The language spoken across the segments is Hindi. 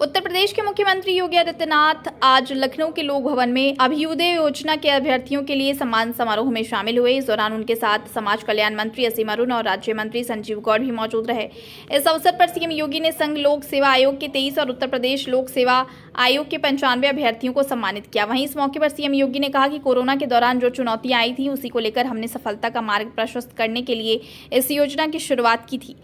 उत्तर प्रदेश के मुख्यमंत्री योगी आदित्यनाथ आज लखनऊ के लोक भवन में अभ्युदय योजना के अभ्यर्थियों के लिए सम्मान समारोह में शामिल हुए। इस दौरान उनके साथ समाज कल्याण मंत्री असीम अरुण और राज्य मंत्री संजीव गौड़ भी मौजूद रहे। इस अवसर पर सीएम योगी ने संघ लोक सेवा आयोग के 23 और उत्तर प्रदेश लोक सेवा आयोग के 95 अभ्यर्थियों को सम्मानित किया। वहीं इस मौके पर सीएम योगी ने कहा कि कोरोना के दौरान जो चुनौतियां आई थी उसी को लेकर हमने सफलता का मार्ग प्रशस्त करने के लिए इस योजना की शुरुआत की थी।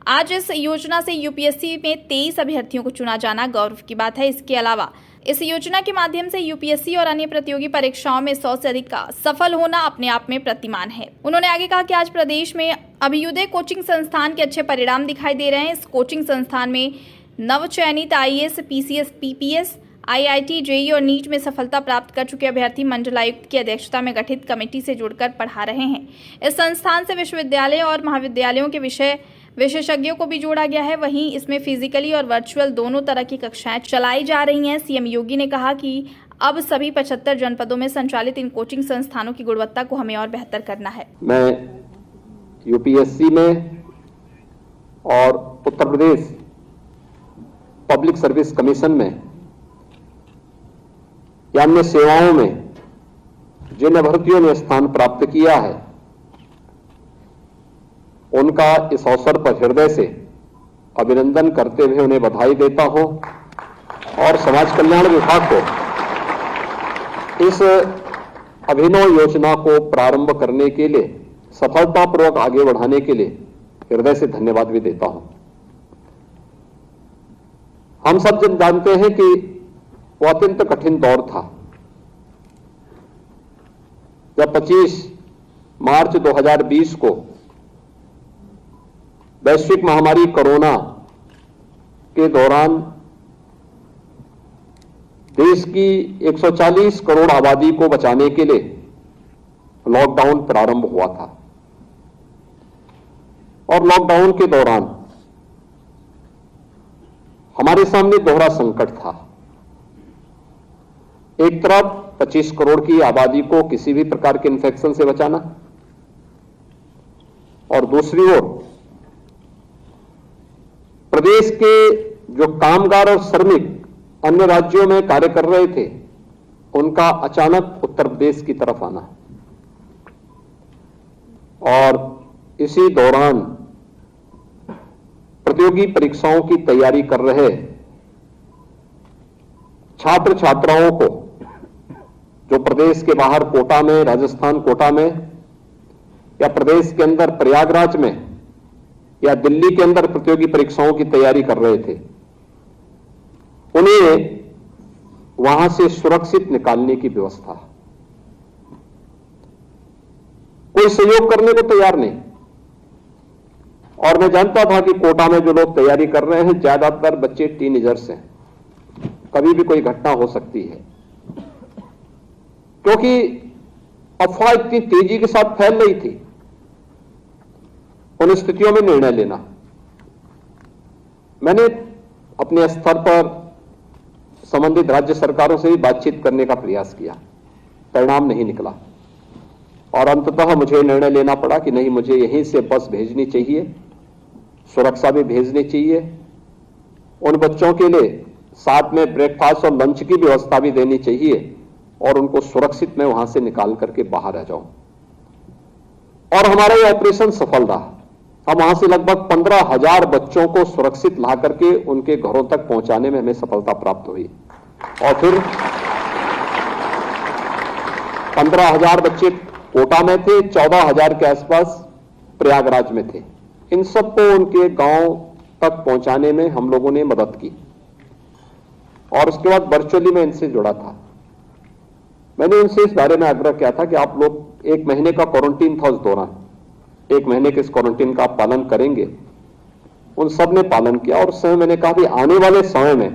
आज इस योजना से यूपीएससी में 23 अभ्यर्थियों को चुना जाना गौरव की बात है। इसके अलावा इस योजना के माध्यम से यूपीएससी और अन्य प्रतियोगी परीक्षाओं में 100 से अधिक का सफल होना अपने आप में प्रतिमान है। उन्होंने आगे कहा कि आज प्रदेश में अभ्युदय कोचिंग संस्थान के अच्छे परिणाम दिखाई दे रहे हैं। इस कोचिंग संस्थान में नवचयनित IAS, PCS, PPS, IIT, JEE और नीट में सफलता प्राप्त कर चुके अभ्यर्थी मंडलायुक्त की अध्यक्षता में गठित कमेटी से जुड़कर पढ़ा रहे हैं। इस संस्थान से विश्वविद्यालय और महाविद्यालयों के विशेषज्ञों को भी जोड़ा गया है। वहीं इसमें फिजिकली और वर्चुअल दोनों तरह की कक्षाएं चलाई जा रही हैं। सीएम योगी ने कहा कि अब सभी 75 जनपदों में संचालित इन कोचिंग संस्थानों की गुणवत्ता को हमें और बेहतर करना है। मैं यूपीएससी में और Uttar Pradesh public service commission में या अन्य सेवाओं में जिन अभ्यर्थियों ने स्थान प्राप्त किया है उनका इस अवसर पर हृदय से अभिनंदन करते हुए उन्हें बधाई देता हूं और समाज कल्याण विभाग को इस अभिनव योजना को प्रारंभ करने के लिए, सफलतापूर्वक आगे बढ़ाने के लिए हृदय से धन्यवाद भी देता हूं। हम सब जब जानते हैं कि वो अत्यंत कठिन दौर था जब 25 मार्च 2020 को वैश्विक महामारी कोरोना के दौरान देश की 140 करोड़ आबादी को बचाने के लिए लॉकडाउन प्रारंभ हुआ था। और लॉकडाउन के दौरान हमारे सामने दोहरा संकट था। एक तरफ 25 करोड़ की आबादी को किसी भी प्रकार के इन्फेक्शन से बचाना और दूसरी ओर प्रदेश के जो कामगार और श्रमिक अन्य राज्यों में कार्य कर रहे थे उनका अचानक उत्तर प्रदेश की तरफ आना और इसी दौरान प्रतियोगी परीक्षाओं की तैयारी कर रहे छात्र छात्राओं को जो प्रदेश के बाहर कोटा में, राजस्थान कोटा में या प्रदेश के अंदर प्रयागराज में या दिल्ली के अंदर प्रतियोगी परीक्षाओं की तैयारी कर रहे थे, उन्हें वहां से सुरक्षित निकालने की व्यवस्था। कोई सहयोग करने को तैयार नहीं। और मैं जानता था कि कोटा में जो लोग तैयारी कर रहे हैं ज्यादातर बच्चे टीनेजर्स हैं, कभी भी कोई घटना हो सकती है, क्योंकि अफवाह इतनी तेजी के साथ फैल रही थी। उन स्थितियों में निर्णय लेना, मैंने अपने स्तर पर संबंधित राज्य सरकारों से भी बातचीत करने का प्रयास किया, परिणाम नहीं निकला और अंततः मुझे निर्णय लेना पड़ा कि नहीं, मुझे यहीं से बस भेजनी चाहिए, सुरक्षा भी भेजनी चाहिए, उन बच्चों के लिए साथ में ब्रेकफास्ट और लंच की व्यवस्था भी देनी चाहिए और उनको सुरक्षित मैं वहां से निकाल करके बाहर आ जाऊं। और हमारा ये ऑपरेशन सफल रहा। हम वहां से लगभग 15,000 बच्चों को सुरक्षित ला करके उनके घरों तक पहुंचाने में हमें सफलता प्राप्त हुई और फिर 15,000 बच्चे कोटा में थे, 14,000 के आसपास प्रयागराज में थे। इन सबको उनके गांव तक पहुंचाने में हम लोगों ने मदद की और उसके बाद वर्चुअली मैं इनसे जुड़ा था। मैंने उनसे इस बारे में आग्रह किया था कि आप लोग 1 महीने का क्वारंटीन था, उस दौरान 1 महीने के इस क्वारंटीन का आप पालन करेंगे। उन सब ने पालन किया और उस समय मैंने कहा कि आने वाले समय में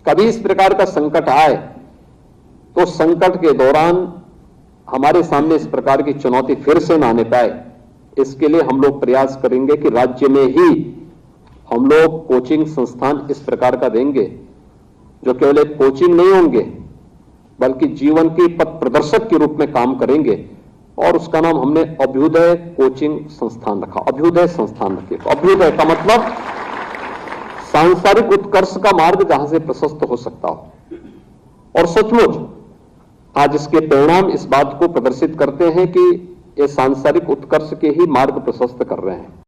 कभी इस प्रकार का संकट आए तो संकट के दौरान हमारे सामने इस प्रकार की चुनौती फिर से ना आने पाए, इसके लिए हम लोग प्रयास करेंगे कि राज्य में ही हम लोग कोचिंग संस्थान इस प्रकार का देंगे जो केवल एक कोचिंग नहीं होंगे बल्कि जीवन के पथ प्रदर्शक के रूप में काम करेंगे और उसका नाम हमने अभ्युदय कोचिंग संस्थान रखा। अभ्युदय संस्थान रखे। अभ्युदय का मतलब सांसारिक उत्कर्ष का मार्ग जहां से प्रशस्त हो सकता हो। और सचमुच आज इसके परिणाम इस बात को प्रदर्शित करते हैं कि ये सांसारिक उत्कर्ष के ही मार्ग प्रशस्त कर रहे हैं।